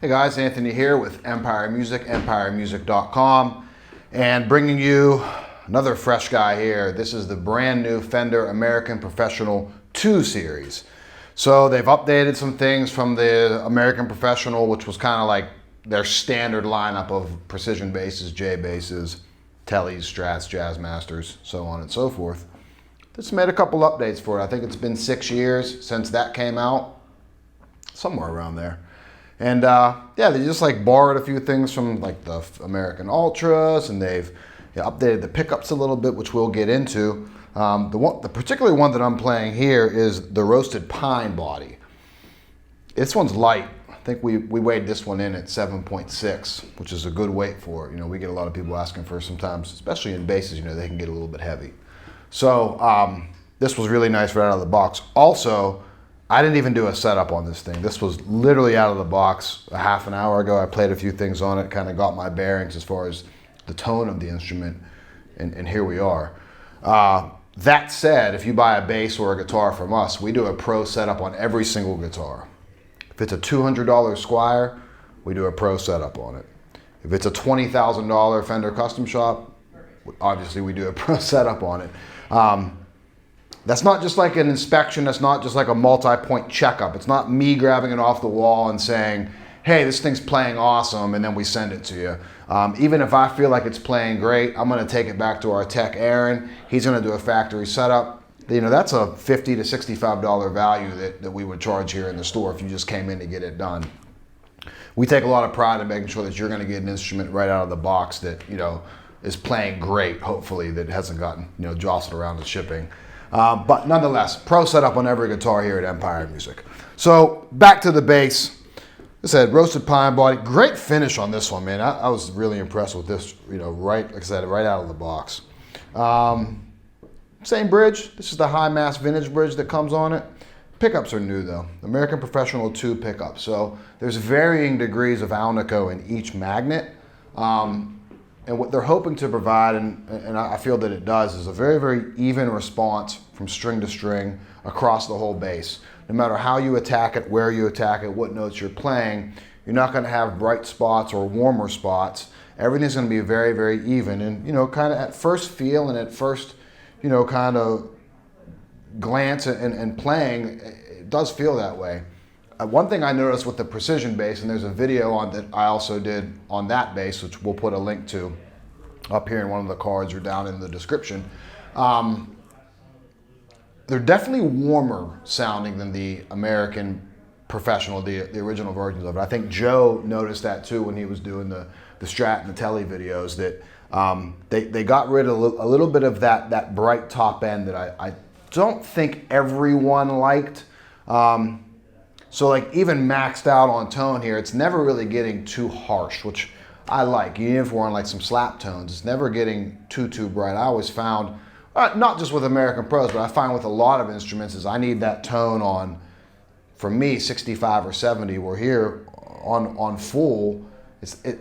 Hey guys, Anthony here with Empire Music, empiremusic.com, and bringing you another fresh guy here. This is the brand new Fender American Professional 2 series. So they've updated some things from the American Professional, which was kind of like their standard lineup of precision basses, J basses, Tellies, Strats, Jazz Masters, so on and so forth. Just made a couple updates for it. I think it's been 6 years since that came out, somewhere around there. And yeah, they just like borrowed a few things from like the American Ultras, and they've updated the pickups a little bit, which we'll get into. The particular one that I'm playing here is the roasted pine body. This one's light. I think we weighed this one in at 7.6, which is a good weight for it. You know, we get a lot of people asking for sometimes, especially in basses, you know, they can get a little bit heavy. So this was really nice right out of the box. Also, I didn't even do a setup on this thing. This was literally out of the box a half an hour ago. I played a few things on it, kind of got my bearings as far as the tone of the instrument, and here we are. That said, if you buy a bass or a guitar from us, we do a pro setup on every single guitar. If it's a $200 Squire, we do a pro setup on it. If it's a $20,000 Fender Custom Shop, obviously we do a pro setup on it. That's not just like an inspection, that's not just like a multi-point checkup. It's not me grabbing it off the wall and saying, hey, this thing's playing awesome, and then we send it to you. Even if I feel like it's playing great, I'm gonna take it back to our tech, Aaron. He's gonna do a factory setup. You know, that's a $50 to $65 value that we would charge here in the store if you just came in to get it done. We take a lot of pride in making sure that you're gonna get an instrument right out of the box that, you know, is playing great, hopefully, that hasn't gotten, you know, jostled around in shipping. But nonetheless, pro setup on every guitar here at Empire Music. So back to the bass. I said roasted pine body, great finish on this one, man. I was really impressed with this, you know, like I said, right out of the box. Same bridge. This is the high mass vintage bridge that comes on it. Pickups are new though. American Professional 2 pickups. So there's varying degrees of Alnico in each magnet. And what they're hoping to provide, and I feel that it does, is a very, very even response from string to string across the whole bass. No matter how you attack it, where you attack it, what notes you're playing, you're not going to have bright spots or warmer spots. Everything's going to be very, very even. And, you know, kind of at first feel and at first, you know, kind of glance and playing, it does feel that way. One thing I noticed with the precision bass, and there's a video on that I also did on that bass, which we'll put a link to up here in one of the cards or down in the description. They're definitely warmer sounding than the American Professional, the original versions of it. I think Joe noticed that too when he was doing the Strat and the Telly videos, that they got rid of a little bit of that bright top end that I don't think everyone liked. So like even maxed out on tone here, it's never really getting too harsh, which I like. Even if we're on like some slap tones, it's never getting too bright. I always found, not just with American Pros, but I find with a lot of instruments is I need that tone on, for me, 65 or 70. We're here on full.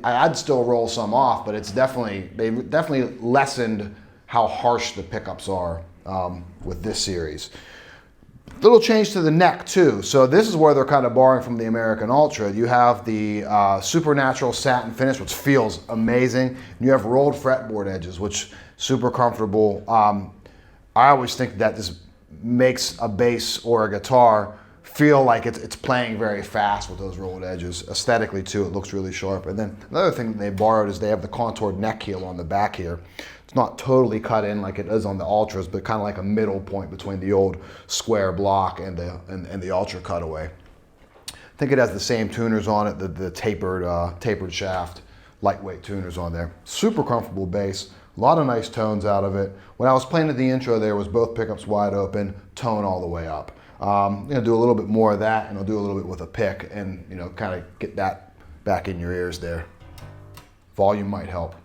I'd still roll some off, but they've definitely lessened how harsh the pickups are with this series. Little change to the neck too. So this is where they're kind of borrowing from the American Ultra. You have the supernatural satin finish, which feels amazing. And you have rolled fretboard edges, which super comfortable. I always think that this makes a bass or a guitar feel like it's playing very fast with those rolled edges. Aesthetically too, it looks really sharp. And then another thing that they borrowed is they have the contoured neck heel on the back here. It's not totally cut in like it is on the Ultras, but kind of like a middle point between the old square block and the Ultra cutaway. I think it has the same tuners on it, the tapered shaft, lightweight tuners on there. Super comfortable bass, a lot of nice tones out of it. When I was playing at the intro there was both pickups wide open, tone all the way up. I'm gonna do a little bit more of that, and I'll do a little bit with a pick, and you know, kind of get that back in your ears there. Volume might help.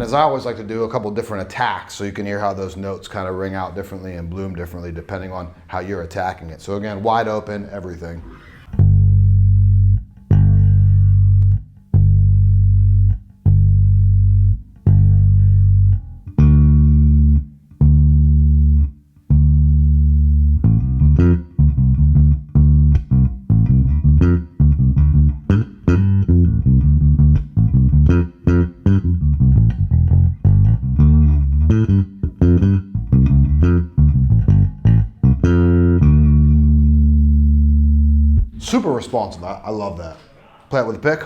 as I always like to do, a couple different attacks so you can hear how those notes kind of ring out differently and bloom differently depending on how you're attacking it. So again, wide open, everything. Super responsive. I love that. Play it with a pick.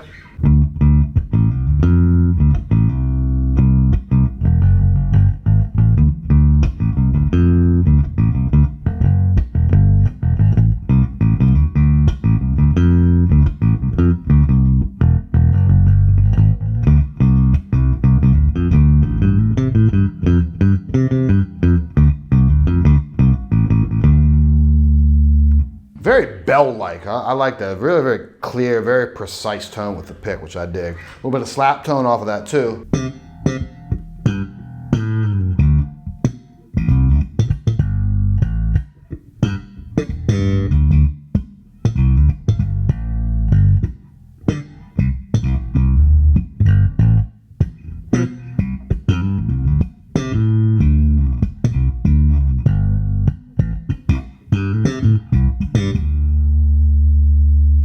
Very bell-like. I like that. Really, very clear, very precise tone with the pick, which I dig. A little bit of slap tone off of that too.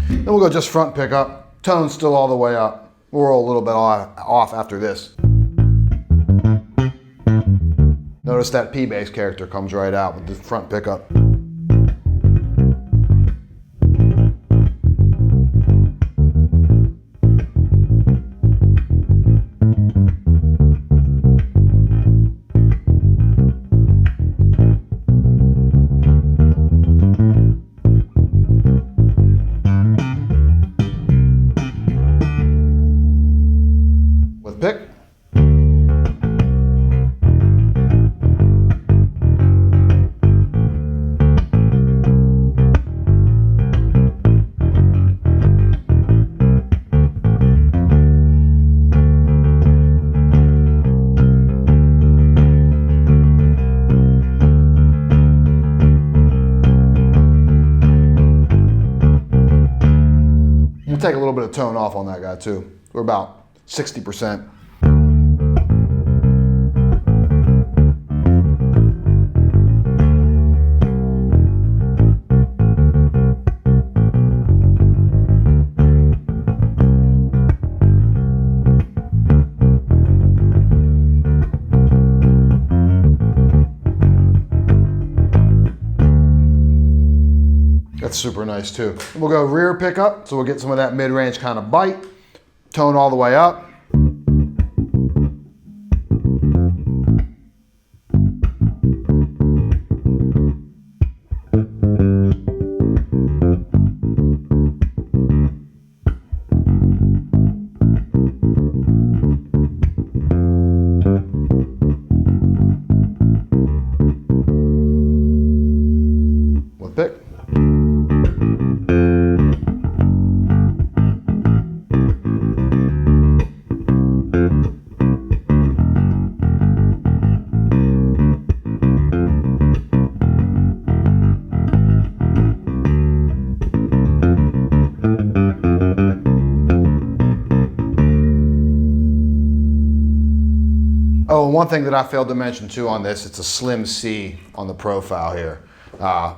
Then we'll go just front pickup. Tone's still all the way up. We'll roll a little bit off after this. Notice that P bass character comes right out with the front pickup. Pick. We'll take a little bit of tone off on that guy too. We're about 60%. That's super nice too. We'll go rear pickup, so we'll get some of that mid-range kind of bite. Tone all the way up. With pick. Oh, one thing that I failed to mention too on this, it's a slim C on the profile here.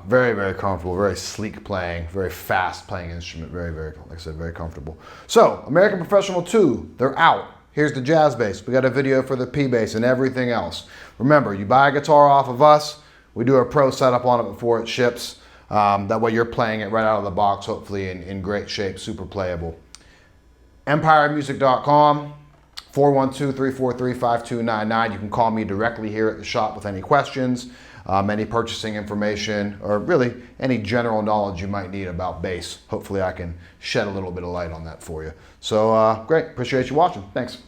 Very, very comfortable, very sleek playing, very fast playing instrument, very, like I said, very comfortable. So, American Professional 2, they're out. Here's the jazz bass. We got a video for the P bass and everything else. Remember, you buy a guitar off of us, we do a pro setup on it before it ships. That way you're playing it right out of the box, hopefully in great shape, super playable. EmpireMusic.com. 412-343-5299. You can call me directly here at the shop with any questions, any purchasing information, or really any general knowledge you might need about bass. Hopefully I can shed a little bit of light on that for you. So great, appreciate you watching. Thanks.